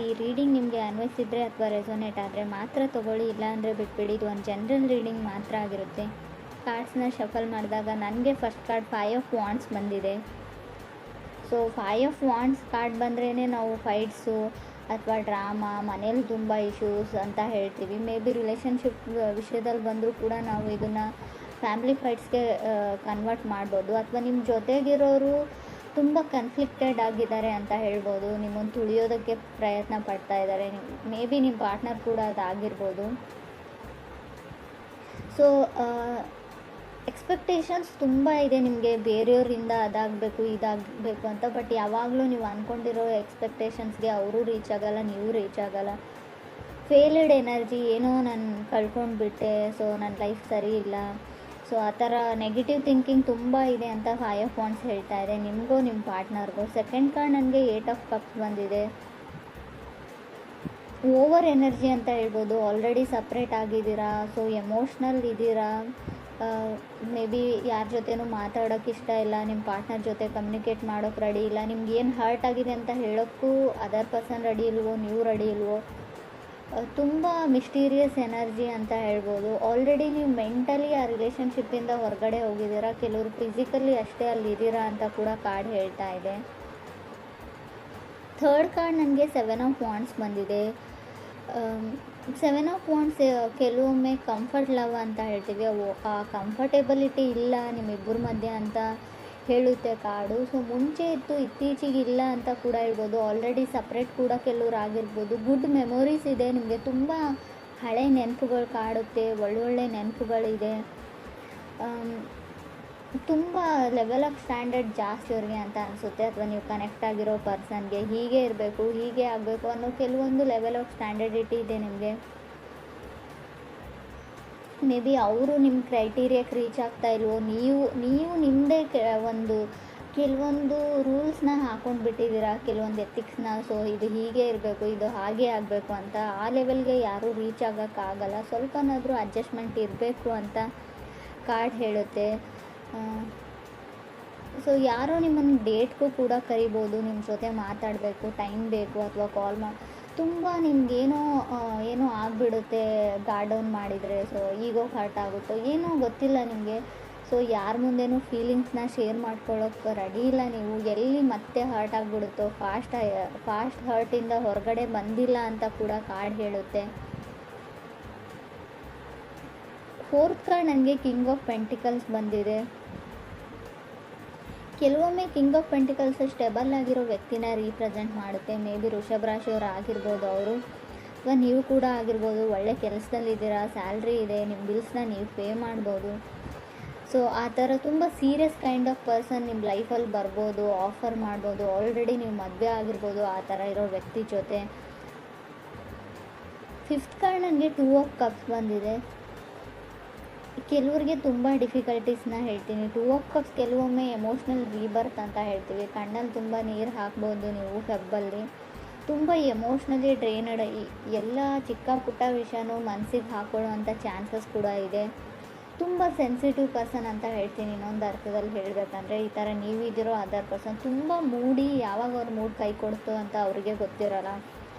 ಈ ರೀಡಿಂಗ್ ನಿಮಗೆ ಅನ್ವಯಿಸಿದರೆ ಅಥವಾ ರೆಸೊನೇಟ್ ಆದರೆ ಮಾತ್ರ ತೊಗೊಳ್ಳಿ, ಇಲ್ಲಾಂದರೆ ಬಿಟ್ಬಿಡಿ. ಇದು ಒಂದು ಜನರಲ್ ರೀಡಿಂಗ್ ಮಾತ್ರ ಆಗಿರುತ್ತೆ. ಕಾರ್ಡ್ಸ್ನ ಶಫಲ್ ಮಾಡಿದಾಗ ನನಗೆ ಫಸ್ಟ್ ಕಾರ್ಡ್ 5 ಆಫ್ ವಾಂಡ್ಸ್ ಬಂದಿದೆ. ಸೊ 5 ಆಫ್ ವಾಂಡ್ಸ್ ಕಾರ್ಡ್ ಬಂದ್ರೇ ನಾವು ಫೈಟ್ಸು ಅಥವಾ ಡ್ರಾಮಾ, ಮನೇಲಿ ತುಂಬ ಇಶ್ಯೂಸ್ ಅಂತ ಹೇಳ್ತೀವಿ. ಮೇ ಬಿ ರಿಲೇಷನ್ಶಿಪ್ ವಿಷಯದಲ್ಲಿ ಬಂದರೂ ಕೂಡ ನಾವು ಇದನ್ನು ಫ್ಯಾಮಿಲಿ ಫೈಟ್ಸ್ಗೆ ಕನ್ವರ್ಟ್ ಮಾಡ್ಬೋದು. ಅಥವಾ ನಿಮ್ಮ ಜೊತೆಗಿರೋರು ತುಂಬ ಕನ್ಫ್ಲಿಕ್ಟೆಡ್ ಆಗಿದ್ದಾರೆ ಅಂತ ಹೇಳ್ಬೋದು. ನಿಮ್ಮನ್ನು ತುಳಿಯೋದಕ್ಕೆ ಪ್ರಯತ್ನ ಪಡ್ತಾ ಇದ್ದಾರೆ. ಮೇ ಬಿ ನಿಮ್ಮ ಪಾರ್ಟ್ನರ್ ಕೂಡ ಅದಾಗಿರ್ಬೋದು. ಸೊ ಎಕ್ಸ್ಪೆಕ್ಟೇಷನ್ಸ್ ತುಂಬ ಇದೆ ನಿಮಗೆ, ಬೇರೆಯವರಿಂದ ಅದಾಗಬೇಕು ಇದಾಗಬೇಕು ಅಂತ. ಬಟ್ ಯಾವಾಗಲೂ ನೀವು ಅಂದ್ಕೊಂಡಿರೋ ಎಕ್ಸ್ಪೆಕ್ಟೇಷನ್ಸ್ಗೆ ಅವರು ರೀಚ್ ಆಗಲ್ಲ, ನೀವು ರೀಚ್ ಆಗಲ್ಲ. ಫೇಲ್ಡ್ ಎನರ್ಜಿ, ಏನೋ ನಾನು ಕಳ್ಕೊಂಡ್ಬಿಟ್ಟೆ, ಸೊ ನನ್ನ ಲೈಫ್ ಸರಿ ಇಲ್ಲ, ಸೊ ಆ ಥರ ನೆಗೆಟಿವ್ ಥಿಂಕಿಂಗ್ ತುಂಬ ಇದೆ ಅಂತ 5 ಆಫ್ ವಾಂಡ್ಸ್ ಹೇಳ್ತಾ ಇದೆ ನಿಮಗೂ ನಿಮ್ಮ ಪಾರ್ಟ್ನರ್ಗೂ. ಸೆಕೆಂಡ್ ಕಾರ್ಡ್ ನನಗೆ 8 ಆಫ್ ಕಪ್ಸ್ ಬಂದಿದೆ. ಓವರ್ ಎನರ್ಜಿ ಅಂತ ಹೇಳ್ಬೋದು. ಆಲ್ರೆಡಿ ಸಪ್ರೇಟ್ ಆಗಿದ್ದೀರಾ, ಸೊ ಎಮೋಷ್ನಲ್ ಇದ್ದೀರಾ. ಮೇ ಬಿ ಯಾರ ಜೊತೆನೂ ಮಾತಾಡೋಕ್ಕೆ ಇಷ್ಟ ಇಲ್ಲ, ನಿಮ್ಮ ಪಾರ್ಟ್ನರ್ ಜೊತೆ ಕಮ್ಯುನಿಕೇಟ್ ಮಾಡೋಕ್ಕೆ ರೆಡಿ ಇಲ್ಲ, ನಿಮ್ಗೆ ಏನು ಹರ್ಟ್ ಆಗಿದೆ ಅಂತ ಹೇಳೋಕ್ಕೂ ಅದರ್ ಪರ್ಸನ್ ರೆಡಿ ಇಲ್ವೋ, ನೀವು ರೆಡಿ ಇಲ್ವೋ. ತುಂಬ ಮಿಸ್ಟೀರಿಯಸ್ ಎನರ್ಜಿ ಅಂತ ಹೇಳ್ಬೋದು. ಆಲ್ರೆಡಿ ನೀವು ಮೆಂಟಲಿ ಆ ರಿಲೇಷನ್ಶಿಪ್ಪಿಂದ ಹೊರಗಡೆ ಹೋಗಿದ್ದೀರಾ, ಕೆಲವರು ಫಿಸಿಕಲಿ ಅಷ್ಟೇ ಅಲ್ಲಿದ್ದೀರಾ ಅಂತ ಕೂಡ ಕಾರ್ಡ್ ಹೇಳ್ತಾ ಇದೆ. ಥರ್ಡ್ ಕಾರ್ಡ್ ನನಗೆ 7 ಆಫ್ ವಾಂಡ್ಸ್ ಬಂದಿದೆ. 7 ಆಫ್ ವಾಂಡ್ಸ್ ಕೆಲವೊಮ್ಮೆ ಕಂಫರ್ಟ್ ಲವ್ ಅಂತ ಹೇಳ್ತೀವಿ. ಆ ಕಂಫರ್ಟೇಬಲಿಟಿ ಇಲ್ಲ ನಿಮ್ಮಿಬ್ಬರ ಮಧ್ಯೆ ಅಂತ ಹೇಳುತ್ತೆ ಕಾರ್ಡು. ಸೊ ಮುಂಚೆ ಇತ್ತು, ಇತ್ತೀಚೆಗೆ ಇಲ್ಲ ಅಂತ ಕೂಡ ಹೇಳ್ಬೋದು. ಆಲ್ರೆಡಿ ಸಪ್ರೇಟ್ ಕೂಡ ಕೆಲವ್ರು ಆಗಿರ್ಬೋದು. ಗುಡ್ ಮೆಮೊರೀಸ್ ಇದೆ ನಿಮಗೆ, ತುಂಬ ಹಳೆ ನೆನಪುಗಳು ಕಾಡುತ್ತೆ, ಒಳ್ಳೊಳ್ಳೆ ನೆನಪುಗಳಿದೆ. ತುಂಬ ಲೆವೆಲ್ ಆಫ್ ಸ್ಟ್ಯಾಂಡರ್ಡ್ ಜಾಸ್ತಿ ಅವ್ರಿಗೆ ಅಂತ ಅನಿಸುತ್ತೆ. ಅಥವಾ ನೀವು ಕನೆಕ್ಟ್ ಆಗಿರೋ ಪರ್ಸನ್ಗೆ ಹೀಗೆ ಇರಬೇಕು, ಹೀಗೆ ಆಗಬೇಕು ಅನ್ನೋ ಕೆಲವೊಂದು ಲೆವೆಲ್ ಆಫ್ ಸ್ಟ್ಯಾಂಡರ್ಡಿಟಿ ಇದೆ ನಿಮಗೆ. ಮೇ ಬಿ ಅವರು ನಿಮ್ಮ ಕ್ರೈಟೀರಿಯಾಕ್ಕೆ ರೀಚ್ ಆಗ್ತಾ ಇಲ್ವೋ, ನೀವು ನಿಮ್ಮದೇ ಕೆಲವೊಂದು ರೂಲ್ಸ್ನ ಹಾಕ್ಕೊಂಡು ಬಿಟ್ಟಿದ್ದೀರಾ, ಕೆಲವೊಂದು ಎಥಿಕ್ಸ್ನ. ಸೊ ಇದು ಹೀಗೆ ಇರಬೇಕು, ಇದು ಹಾಗೆ ಆಗಬೇಕು ಅಂತ. ಆ ಲೆವೆಲ್ಗೆ ಯಾರೂ ರೀಚ್ ಆಗೋಕ್ಕಾಗಲ್ಲ. ಸ್ವಲ್ಪನಾದರೂ ಅಡ್ಜಸ್ಟ್ಮೆಂಟ್ ಇರಬೇಕು ಅಂತ ಕಾರ್ಡ್ ಹೇಳುತ್ತೆ. ಸೊ ಯಾರೋ ನಿಮ್ಮನ್ನು ಡೇಟ್ಗೂ ಕೂಡ ಕರಿಬೋದು, ನಿಮ್ಮ ಜೊತೆ ಮಾತಾಡಬೇಕು, ಟೈಮ್ ಬೇಕು, ಅಥವಾ ಕಾಲ್ ತುಂಬ ನಿಮಗೇನೋ ಆಗಿಬಿಡುತ್ತೆ ಗಾರ್ಡ್ ಡೌನ್ ಮಾಡಿದರೆ. ಸೊ ಈಗೋ ಹರ್ಟ್ ಆಗುತ್ತೋ ಏನೋ ಗೊತ್ತಿಲ್ಲ ನಿಮಗೆ. ಸೊ ಯಾರ ಮುಂದೆನೂ ಫೀಲಿಂಗ್ಸ್ನ ಶೇರ್ ಮಾಡ್ಕೊಳ್ಳೋಕ್ಕೆ ರೆಡಿ ಇಲ್ಲ ನೀವು. ಎಲ್ಲಿ ಮತ್ತೆ ಹರ್ಟ್ ಆಗಿಬಿಡುತ್ತೋ, ಫಾಸ್ಟ್ ಹರ್ಟಿಂದ ಹೊರಗಡೆ ಬಂದಿಲ್ಲ ಅಂತ ಕೂಡ ಕಾರ್ಡ್ ಹೇಳುತ್ತೆ. ಫೋರ್ತ್ ಕಾರ್ಡ್ ನನಗೆ ಕಿಂಗ್ ಆಫ್ ಪೆಂಟಿಕಲ್ಸ್ ಬಂದಿದೆ. ಕೆಲವೊಮ್ಮೆ ಕಿಂಗ್ ಆಫ್ ಪೆಂಟಿಕಲ್ಸ್ ಸ್ಟೆಬಲ್ ಆಗಿರೋ ವ್ಯಕ್ತಿನ ರೀಪ್ರೆಸೆಂಟ್ ಮಾಡುತ್ತೆ. ಮೇ ಬಿ ವೃಷಭ ರಾಶಿಯವರು ಆಗಿರ್ಬೋದು ಅವರು, ಅಥವಾ ನೀವು ಕೂಡ ಆಗಿರ್ಬೋದು. ಒಳ್ಳೆ ಕೆಲಸದಲ್ಲಿದ್ದೀರಾ, ಸ್ಯಾಲ್ರಿ ಇದೆ, ನಿಮ್ಮ ಬಿಲ್ಸ್ನ ನೀವು ಪೇ ಮಾಡ್ಬೋದು. ಸೊ ಆ ಥರ ತುಂಬ ಸೀರಿಯಸ್ ಕೈಂಡ್ ಆಫ್ ಪರ್ಸನ್ ನಿಮ್ಮ ಲೈಫಲ್ಲಿ ಬರ್ಬೋದು, ಆಫರ್ ಮಾಡ್ಬೋದು. ಆಲ್ರೆಡಿ ನೀವು ಮದುವೆ ಆಗಿರ್ಬೋದು ಆ ಥರ ಇರೋ ವ್ಯಕ್ತಿ ಜೊತೆ. ಫಿಫ್ತ್ ಕಾರ್ಡ್ ನನಗೆ 2 ಆಫ್ ಕಪ್ಸ್ ಬಂದಿದೆ. ಕೆಲವ್ರಿಗೆ ತುಂಬ ಡಿಫಿಕಲ್ಟೀಸ್ನ ಹೇಳ್ತೀನಿ. 2 ಆಫ್ ಕಪ್ಸ್ ಕೆಲವೊಮ್ಮೆ ಎಮೋಷ್ನಲ್ ರೀಬರ್ತ್ ಅಂತ ಹೇಳ್ತೀವಿ. ಕಣ್ಣಲ್ಲಿ ತುಂಬ ನೀರು ಹಾಕ್ಬೋದು ನೀವು ಫೆಬ್ಬಲ್ಲಿ. ತುಂಬ ಎಮೋಷ್ನಲಿ ಡ್ರೈನಡ್, ಎಲ್ಲ ಚಿಕ್ಕ ಪುಟ್ಟ ವಿಷಯನೂ ಮನಸ್ಸಿಗೆ ಹಾಕೊಳ್ಳೋವಂಥ ಚಾನ್ಸಸ್ ಕೂಡ ಇದೆ. ತುಂಬ ಸೆನ್ಸಿಟಿವ್ ಪರ್ಸನ್ ಅಂತ ಹೇಳ್ತೀನಿ ಇನ್ನೊಂದು ಅರ್ಥದಲ್ಲಿ ಹೇಳಬೇಕಂದ್ರೆ. ಈ ಥರ ನೀವಿದ್ದೀರೋ ಅದರ್ ಪರ್ಸನ್ ತುಂಬ ಮೂಡಿ, ಯಾವಾಗ ಅವ್ರ ಮೂಡ್ ಕೈ ಕೊಡ್ತು ಅಂತ ಅವರಿಗೆ ಗೊತ್ತಿರೋಲ್ಲ.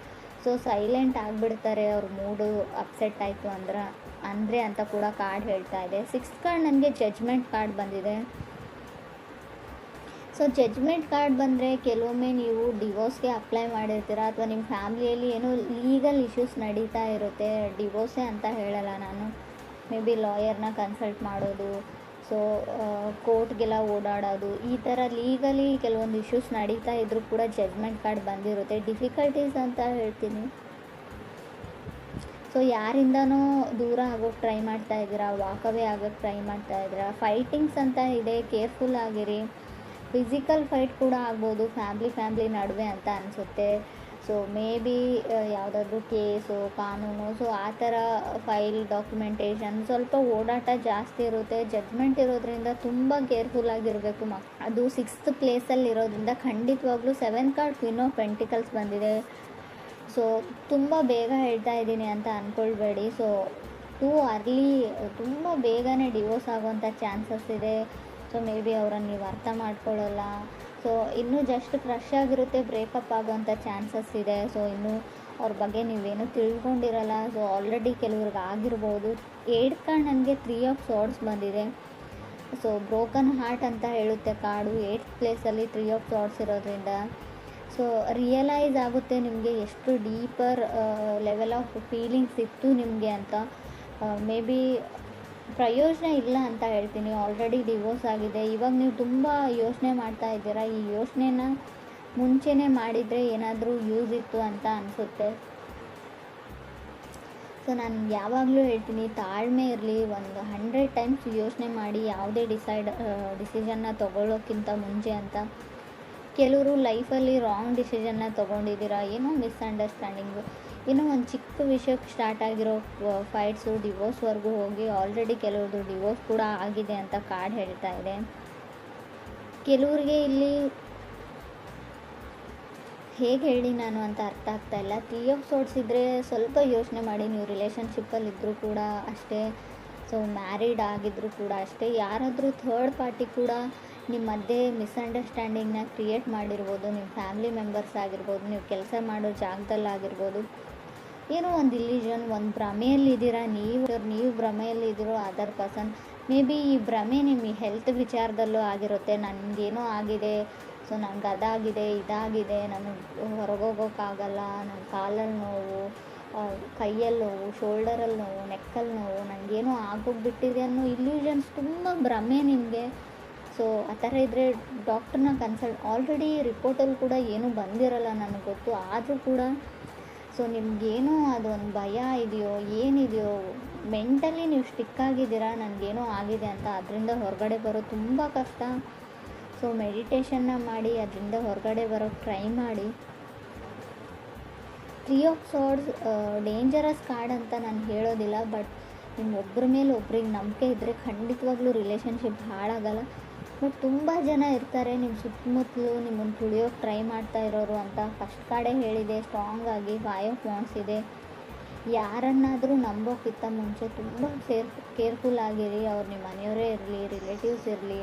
ಸೊ ಸೈಲೆಂಟ್ ಆಗಿಬಿಡ್ತಾರೆ ಅವ್ರ ಮೂಡು ಅಪ್ಸೆಟ್ ಆಯಿತು ಅಂದರೆ ಅಂತ ಕೂಡ ಕಾರ್ಡ್ ಹೇಳ್ತಾ ಇದೆ. 6th ಕಾರ್ಡ್ ನನಗೆ ಜಡ್ಜ್ಮೆಂಟ್ ಕಾರ್ಡ್ ಬಂದಿದೆ. ಸೊ ಜಡ್ಜ್ಮೆಂಟ್ ಕಾರ್ಡ್ ಬಂದರೆ ಕೆಲವೊಮ್ಮೆ ನೀವು ಡಿವೋರ್ಸ್ಗೆ ಅಪ್ಲೈ ಮಾಡಿರ್ತೀರ, ಅಥವಾ ನಿಮ್ಮ ಫ್ಯಾಮಿಲಿಯಲ್ಲಿ ಏನೋ ಲೀಗಲ್ ಇಶ್ಯೂಸ್ ನಡೀತಾ ಇರುತ್ತೆ. ಡಿವೋರ್ಸೇ ಅಂತ ಹೇಳಲ್ಲ ನಾನು, ಮೇ ಬಿ ಲಾಯರ್ನ ಕನ್ಸಲ್ಟ್ ಮಾಡೋದು, ಸೊ ಕೋರ್ಟ್ಗೆಲ್ಲ ಓಡಾಡೋದು, ಈ ಥರ ಲೀಗಲಿ ಕೆಲವೊಂದು ಇಶ್ಯೂಸ್ ನಡೀತಾ ಇದ್ರೂ ಕೂಡ ಜಡ್ಜ್ಮೆಂಟ್ ಕಾರ್ಡ್ ಬಂದಿರುತ್ತೆ. ಡಿಫಿಕಲ್ಟೀಸ್ ಅಂತ ಹೇಳ್ತೀನಿ. ಸೊ ಯಾರಿಂದನೋ ದೂರ ಆಗೋಕ್ಕೆ ಟ್ರೈ ಮಾಡ್ತಾ ಇದ್ದೀರಾ, ವಾಕವೇ ಆಗೋಕ್ಕೆ ಟ್ರೈ ಮಾಡ್ತಾ ಇದ್ದೀರಾ. ಫೈಟಿಂಗ್ಸ್ ಅಂತ ಇದೆ, ಕೇರ್ಫುಲ್ ಆಗಿರಿ. ಫಿಸಿಕಲ್ ಫೈಟ್ ಕೂಡ ಆಗ್ಬೋದು ಫ್ಯಾಮ್ಲಿ ನಡುವೆ ಅಂತ ಅನಿಸುತ್ತೆ. ಸೊ ಮೇ ಬಿ ಯಾವುದಾದ್ರೂ ಕೇಸು, ಕಾನೂನು, ಸೊ ಆ ಥರ ಫೈಲ್ ಡಾಕ್ಯುಮೆಂಟೇಷನ್ ಸ್ವಲ್ಪ ಓಡಾಟ ಜಾಸ್ತಿ ಇರುತ್ತೆ. ಜಡ್ಜ್ಮೆಂಟ್ ಇರೋದ್ರಿಂದ ತುಂಬ ಕೇರ್ಫುಲ್ಲಾಗಿರಬೇಕು. ಅದು 6th ಪ್ಲೇಸಲ್ಲಿ ಇರೋದ್ರಿಂದ ಖಂಡಿತವಾಗ್ಲೂ. 7th card queen of pentacles ಬಂದಿದೆ. ಸೊ ತುಂಬ ಬೇಗ ಹೇಳ್ತಾ ಇದ್ದೀನಿ ಅಂತ ಅಂದ್ಕೊಳ್ಬೇಡಿ. ಸೊ ಟೂ ಅರ್ಲಿ, ತುಂಬ ಬೇಗನೆ ಡಿವೋರ್ಸ್ ಆಗೋವಂಥ ಚಾನ್ಸಸ್ ಇದೆ. ಸೊ ಮೇ ಬಿ ಅವರನ್ನು ನೀವು ಅರ್ಥ ಮಾಡ್ಕೊಳ್ಳಲ್ಲ. ಸೊ ಇನ್ನೂ ಜಸ್ಟ್ ಫ್ರೆಶ್ ಆಗಿರುತ್ತೆ, ಬ್ರೇಕಪ್ ಆಗೋವಂಥ ಚಾನ್ಸಸ್ ಇದೆ. ಸೊ ಇನ್ನೂ ಅವ್ರ ಬಗ್ಗೆ ನೀವೇನು ತಿಳ್ಕೊಂಡಿರಲ್ಲ. ಸೊ ಆಲ್ರೆಡಿ ಕೆಲವ್ರಿಗೆ ಆಗಿರ್ಬೋದು. 8th ಕಾರ್ಡ್ ನನಗೆ 3 ಆಫ್ ಸಾರ್ಡ್ಸ್ ಬಂದಿದೆ. ಸೊ ಬ್ರೋಕನ್ ಹಾರ್ಟ್ ಅಂತ ಹೇಳುತ್ತೆ ಕಾರ್ಡು. 8th ಪ್ಲೇಸಲ್ಲಿ 3 ಆಫ್ ಸಾರ್ಡ್ಸ್ ಇರೋದ್ರಿಂದ ಸೊ ರಿಯಲೈಸ್ ಆಗುತ್ತೆ ನಿಮಗೆ ಎಷ್ಟು ಡೀಪರ್ ಲೆವೆಲ್ ಆಫ್ ಫೀಲಿಂಗ್ಸ್ ಇತ್ತು ನಿಮಗೆ ಅಂತ. ಮೇ ಬಿ ಪ್ರಯೋಜನ ಇಲ್ಲ ಅಂತ ಹೇಳ್ತೀನಿ. ಆಲ್ರೆಡಿ ಡಿವೋರ್ಸ್ ಆಗಿದೆ. ಇವಾಗ ನೀವು ತುಂಬ ಯೋಚನೆ ಮಾಡ್ತಾ ಇದ್ದೀರಾ. ಈ ಯೋಚನೆನ ಮುಂಚೆನೇ ಮಾಡಿದರೆ ಏನಾದರೂ ಯೂಸ್ ಇತ್ತು ಅಂತ ಅನಿಸುತ್ತೆ. ಸೊ ನಾನು ಯಾವಾಗಲೂ ಹೇಳ್ತೀನಿ, ತಾಳ್ಮೆ ಇರಲಿ. ಒಂದು 100 ಟೈಮ್ಸ್ ಯೋಚನೆ ಮಾಡಿ ಯಾವುದೇ ಡಿಸಿಷನ್ನ ತೊಗೊಳ್ಳೋಕ್ಕಿಂತ ಮುಂಚೆ ಅಂತ. ಕೆಲವರು ಲೈಫಲ್ಲಿ ರಾಂಗ್ ಡಿಸಿಷನ್ನ ತೊಗೊಂಡಿದ್ದೀರಾ, ಏನೋ ಮಿಸ್ಅಂಡರ್ಸ್ಟ್ಯಾಂಡಿಂಗು, ಏನೋ ಒಂದು ಚಿಕ್ಕ ವಿಷಯಕ್ಕೆ ಸ್ಟಾರ್ಟ್ ಆಗಿರೋ ಫೈಟ್ಸು ಡಿವೋರ್ಸ್ವರೆಗೂ ಹೋಗಿ ಆಲ್ರೆಡಿ ಕೆಲವ್ರದ್ದು ಡಿವೋರ್ಸ್ ಕೂಡ ಆಗಿದೆ ಅಂತ ಕಾರ್ಡ್ ಹೇಳ್ತಾ ಇದೆ. ಕೆಲವ್ರಿಗೆ ಇಲ್ಲಿ ಹೇಗೆ ಹೇಳಿ ನಾನು ಅಂತ ಅರ್ಥ ಆಗ್ತಾಯಿಲ್ಲ. 3 ಆಫ್ ಸಾರ್ಡ್ಸ್ ಇದ್ದರೆ ಸ್ವಲ್ಪ ಯೋಚನೆ ಮಾಡಿ. ನೀವು ರಿಲೇಷನ್ಶಿಪ್ಪಲ್ಲಿ ಇದ್ದರೂ ಕೂಡ ಅಷ್ಟೇ, ಸೊ ಮ್ಯಾರಿಡ್ ಆಗಿದ್ದರೂ ಕೂಡ ಅಷ್ಟೇ, ಯಾರಾದರೂ ಥರ್ಡ್ ಪಾರ್ಟಿ ಕೂಡ ನಿಮ್ಮ ಮಧ್ಯೆ ಮಿಸ್ಅಂಡರ್ಸ್ಟ್ಯಾಂಡಿಂಗ್ನ ಕ್ರಿಯೇಟ್ ಮಾಡಿರ್ಬೋದು. ನಿಮ್ಮ ಫ್ಯಾಮಿಲಿ ಮೆಂಬರ್ಸ್ ಆಗಿರ್ಬೋದು, ನೀವು ಕೆಲಸ ಮಾಡೋ ಜಾಗದಲ್ಲಾಗಿರ್ಬೋದು. ಏನೋ ಒಂದು ಇಲ್ಯೂಷನ್, ಒಂದು ಭ್ರಮೆಯಲ್ಲಿದ್ದೀರಾ. ನೀವು ಭ್ರಮೆಯಲ್ಲಿದ್ದೀರೋ ಅದರ್ ಪರ್ಸನ್. ಮೇ ಬಿ ಈ ಭ್ರಮೆ ನಿಮ್ಮ ಹೆಲ್ತ್ ವಿಚಾರದಲ್ಲೂ ಆಗಿರುತ್ತೆ. ನನಗೇನೋ ಆಗಿದೆ, ಸೊ ನನಗೆ ಅದಾಗಿದೆ, ಇದಾಗಿದೆ, ನನಗೆ ಹೊರಗೋಗೋಕ್ಕಾಗಲ್ಲ, ನನ್ನ ಕಾಲಲ್ಲಿ ನೋವು, ಕೈಯಲ್ಲಿ ನೋವು, ಶೋಲ್ಡರಲ್ಲಿ ನೋವು, ನೆಕ್ಕಲ್ಲಿ ನೋವು, ನನಗೇನೋ ಆಗೋಗ್ಬಿಟ್ಟಿದೆ ಅನ್ನೋ ಇಲ್ಯೂಷನ್ಸ್, ತುಂಬ ಭ್ರಮೆ ನಿಮಗೆ. ಸೊ ಆ ಥರ ಇದ್ದರೆ ಡಾಕ್ಟ್ರನ್ನ ಕನ್ಸಲ್ಟ್. ಆಲ್ರೆಡಿ ರಿಪೋರ್ಟಲ್ಲಿ ಕೂಡ ಏನೂ ಬಂದಿರಲ್ಲ ನನಗೆ ಗೊತ್ತು. ಆದರೂ ಕೂಡ ಸೊ ನಿಮಗೇನೋ ಅದೊಂದು ಭಯ ಇದೆಯೋ ಏನಿದೆಯೋ, ಮೆಂಟಲಿ ನೀವು ಸ್ಟಿಕ್ ಆಗಿದ್ದೀರಾ ನನಗೇನೋ ಆಗಿದೆ ಅಂತ. ಅದರಿಂದ ಹೊರಗಡೆ ಬರೋದು ತುಂಬ ಕಷ್ಟ. ಸೊ ಮೆಡಿಟೇಷನ್ನ ಮಾಡಿ ಅದರಿಂದ ಹೊರಗಡೆ ಬರೋಕ್ಕೆ ಟ್ರೈ ಮಾಡಿ. 3 ಆಫ್ ಸಾರ್ಡ್ಸ್ ಡೇಂಜರಸ್ ಕಾರ್ಡ್ ಅಂತ ನಾನು ಹೇಳೋದಿಲ್ಲ. ಬಟ್ ನಿಮ್ಮ ಒಬ್ಬರ ಮೇಲೆ ಒಬ್ರಿಗೆ ನಂಬಿಕೆ ಇದ್ದರೆ ಖಂಡಿತವಾಗ್ಲೂ ರಿಲೇಷನ್ಶಿಪ್ ಹಾಳಾಗಲ್ಲ. ಬಟ್ ತುಂಬ ಜನ ಇರ್ತಾರೆ ನಿಮ್ಮ ಸುತ್ತಮುತ್ತಲು ನಿಮ್ಮನ್ನು ತುಳಿಯೋಕ್ಕೆ ಟ್ರೈ ಮಾಡ್ತಾ ಇರೋರು ಅಂತ. ಫಸ್ಟ್ ಕಾರ್ಡೇ ಹೇಳಿದೆ ಸ್ಟ್ರಾಂಗ್ ಆಗಿ 5 ಆಫ್ ವಾಂಡ್ಸ್ ಇದೆ. ಯಾರನ್ನಾದರೂ ನಂಬೋಕ್ಕಿಂತ ಮುಂಚೆ ತುಂಬ ಕೇರ್ಫುಲ್ ಆಗಿರಿ. ಅವ್ರು ನಿಮ್ಮ ಮನೆಯವರೇ ಇರಲಿ, ರಿಲೇಟಿವ್ಸ್ ಇರಲಿ,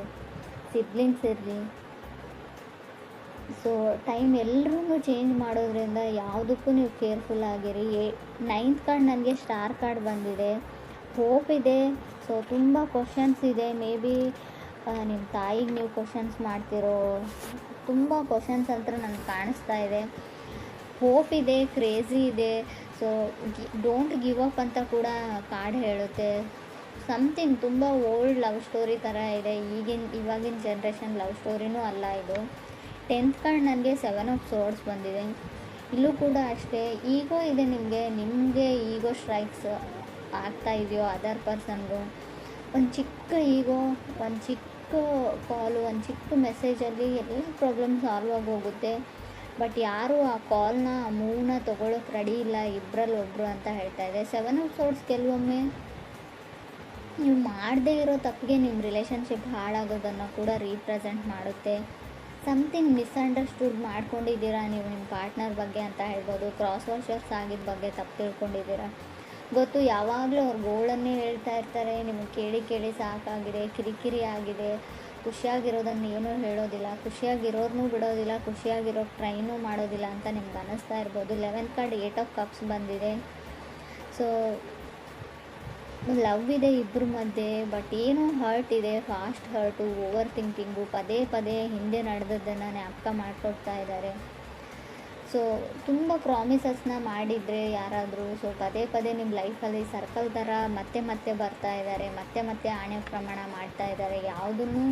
ಸಿಬ್ಲಿಂಗ್ಸ್ ಇರಲಿ. ಸೊ ಟೈಮ್ ಎಲ್ಲರೂ ಚೇಂಜ್ ಮಾಡೋದ್ರಿಂದ ಯಾವುದಕ್ಕೂ ನೀವು ಕೇರ್ಫುಲ್ ಆಗಿರಿ. 9th ಕಾರ್ಡ್ ನನಗೆ ಸ್ಟಾರ್ ಕಾರ್ಡ್ ಬಂದಿದೆ. ಹೋಪ್ ಇದೆ. ಸೊ ತುಂಬ ಕ್ವಶನ್ಸ್ ಇದೆ. ಮೇ ಬಿ ನಿಮ್ಮ ತಾಯಿಗೆ ನೀವು ಕ್ವಶನ್ಸ್ ಮಾಡ್ತಿರೋ ತುಂಬ ಕ್ವಶನ್ಸ್ ಅಂತ ನನಗೆ ಕಾಣಿಸ್ತಾ ಇದೆ. ಹೋಪ್ ಇದೆ, ಕ್ರೇಜಿ ಇದೆ. ಸೊ ಡೋಂಟ್ ಗಿವ್ ಅಪ್ ಅಂತ ಕೂಡ ಕಾರ್ಡ್ ಹೇಳುತ್ತೆ. ಸಮಥಿಂಗ್ ತುಂಬ ಓಲ್ಡ್ ಲವ್ ಸ್ಟೋರಿ ಥರ ಇದೆ. ಇವಾಗಿನ ಜನ್ರೇಷನ್ ಲವ್ ಸ್ಟೋರಿನೂ ಅಲ್ಲ ಇದು. 10th ಕಾರ್ಡ್ ನನಗೆ 7 ಆಫ್ ಸಾರ್ಡ್ಸ್ ಬಂದಿದೆ. ಇಲ್ಲೂ ಕೂಡ ಅಷ್ಟೇ ಈಗೋ ಇದೆ ನಿಮಗೆ ಈಗೋ ಸ್ಟ್ರೈಕ್ಸ್ ಆಗ್ತಾ ಇದೆಯೋ ಅದರ್ ಪರ್ಸನ್ಗೂ. ಒಂದು ಚಿಕ್ಕ ಈಗೋ, ಒಂದು ಚಿಕ್ಕ ಕಾಲು, ಒಂದು ಚಿಕ್ಕ ಮೆಸೇಜಲ್ಲಿ ಎಲ್ಲ ಪ್ರಾಬ್ಲಮ್ ಸಾಲ್ವ್ ಆಗಿ ಹೋಗುತ್ತೆ. ಬಟ್ ಯಾರೂ ಆ ಕಾಲ್ನ ಆ ಮೂವ್ನ ತೊಗೊಳಕ್ಕೆ ರೆಡಿ ಇಲ್ಲ ಇಬ್ಬರಲ್ಲಿ ಒಬ್ಬರು ಅಂತ ಹೇಳ್ತಾ ಇದೆ. 7 ಆಫ್ ಸಾರ್ಡ್ಸ್ ಕೆಲವೊಮ್ಮೆ ನೀವು ಮಾಡದೇ ಇರೋ ತಪ್ಪಿಗೆ ನಿಮ್ಮ ರಿಲೇಷನ್ಶಿಪ್ ಹಾಳಾಗೋದನ್ನು ಕೂಡ ರೀಪ್ರೆಸೆಂಟ್ ಮಾಡುತ್ತೆ. ಸಮಥಿಂಗ್ ಮಿಸ್ಅಂಡರ್ಸ್ಟುಡ್ ಮಾಡ್ಕೊಂಡಿದ್ದೀರಾ ನೀವು ನಿಮ್ಮ ಪಾರ್ಟ್ನರ್ ಬಗ್ಗೆ ಅಂತ ಹೇಳ್ಬೋದು. ಕ್ರಾಸ್ ವಾಷರ್ಸ್ ಆಗಿದ್ದ ಬಗ್ಗೆ ತಪ್ಪು ತಿಳ್ಕೊಂಡಿದ್ದೀರಾ. ಗೊತ್ತು, ಯಾವಾಗಲೂ ಅವ್ರ ಗೋಳನ್ನೇ ಹೇಳ್ತಾ ಇರ್ತಾರೆ. ನಿಮಗೆ ಕೇಳಿ ಸಾಕಾಗಿದೆ, ಕಿರಿಕಿರಿ ಆಗಿದೆ. ಖುಷಿಯಾಗಿರೋದನ್ನು ಏನೂ ಹೇಳೋದಿಲ್ಲ, ಖುಷಿಯಾಗಿರೋರ್ನೂ ಬಿಡೋದಿಲ್ಲ, ಖುಷಿಯಾಗಿರೋಕ್ಕೆ ಟ್ರೈನೂ ಮಾಡೋದಿಲ್ಲ ಅಂತ ನಿಮ್ಗೆ ಅನ್ನಿಸ್ತಾ ಇರ್ಬೋದು. 11th ಕಾರ್ಡ್ 8 ಆಫ್ ಕಪ್ಸ್ ಬಂದಿದೆ. ಸೊ ಲವ್ ಇದೆ ಇಬ್ಬರ ಮಧ್ಯೆ. ಬಟ್ ಏನೋ ಹರ್ಟ್ ಇದೆ, ಫಾಸ್ಟ್ ಹರ್ಟು, ಓವರ್ ಥಿಂಕಿಂಗು, ಪದೇ ಹಿಂದೆ ನಡೆದದ್ದನ್ನು ಜ್ಞಾಪಕ ಮಾಡಿಕೊಡ್ತಾ ಇದ್ದಾರೆ. ಸೊ ತುಂಬ ಪ್ರಾಮಿಸಸ್ನ ಮಾಡಿದರೆ ಯಾರಾದರೂ, ಸೊ ಪದೇ ನಿಮ್ಮ ಲೈಫಲ್ಲಿ ಸರ್ಕಲ್ ಥರ ಮತ್ತೆ ಬರ್ತಾ ಇದ್ದಾರೆ, ಮತ್ತೆ ಆಣೆ ಪ್ರಮಾಣ ಮಾಡ್ತಾ ಇದ್ದಾರೆ. ಯಾವುದನ್ನು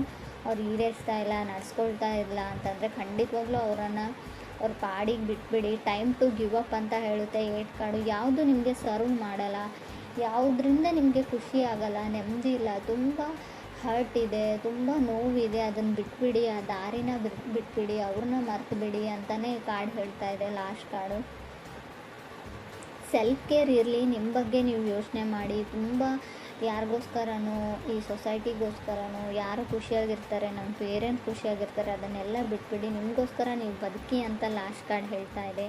ಅವ್ರು ಈಡೇರಿಸ್ತಾ ಇಲ್ಲ, ನಡೆಸ್ಕೊಳ್ತಾ ಇಲ್ಲ ಅಂತಂದರೆ ಖಂಡಿತವಾಗ್ಲೂ ಅವ್ರ ಪಾಡಿಗೆ ಬಿಟ್ಬಿಡಿ. ಟೈಮ್ ಟು ಗಿವ್ ಅಪ್ ಅಂತ ಹೇಳುತ್ತೆ 8 ಕಾರ್ಡು. ಯಾವುದು ನಿಮಗೆ ಸರ್ವ್ ಮಾಡಲ್ಲ, ಯಾವುದರಿಂದ ನಿಮಗೆ ಖುಷಿ ಆಗಲ್ಲ, ನೆಮ್ಮದಿ ಇಲ್ಲ, ತುಂಬ ಹರ್ಟ್ ಇದೆ, ತುಂಬ ನೋವಿದೆ, ಅದನ್ನು ಬಿಟ್ಬಿಡಿ, ಆ ದಾರಿನ ಬಿಟ್ಬಿಡಿ, ಅವ್ರನ್ನ ಮರ್ತು ಬಿಡಿ ಅಂತಲೇ ಕಾರ್ಡ್ ಹೇಳ್ತಾ ಇದೆ ಲಾಸ್ಟ್ ಕಾರ್ಡು. ಸೆಲ್ಫ್ ಕೇರ್ ಇರಲಿ, ನಿಮ್ಮ ಬಗ್ಗೆ ನೀವು ಯೋಚನೆ ಮಾಡಿ. ತುಂಬ ಯಾರಿಗೋಸ್ಕರನೋ, ಈ ಸೊಸೈಟಿಗೋಸ್ಕರನೋ, ಯಾರು ಖುಷಿಯಾಗಿರ್ತಾರೆ, ನಮ್ಮ ಪೇರೆಂಟ್ಸ್ ಖುಷಿಯಾಗಿರ್ತಾರೆ, ಅದನ್ನೆಲ್ಲ ಬಿಟ್ಬಿಡಿ, ನಿಮಗೋಸ್ಕರ ನೀವು ಬದುಕಿ ಅಂತ ಲಾಸ್ಟ್ ಕಾರ್ಡ್ ಹೇಳ್ತಾ ಇದೆ.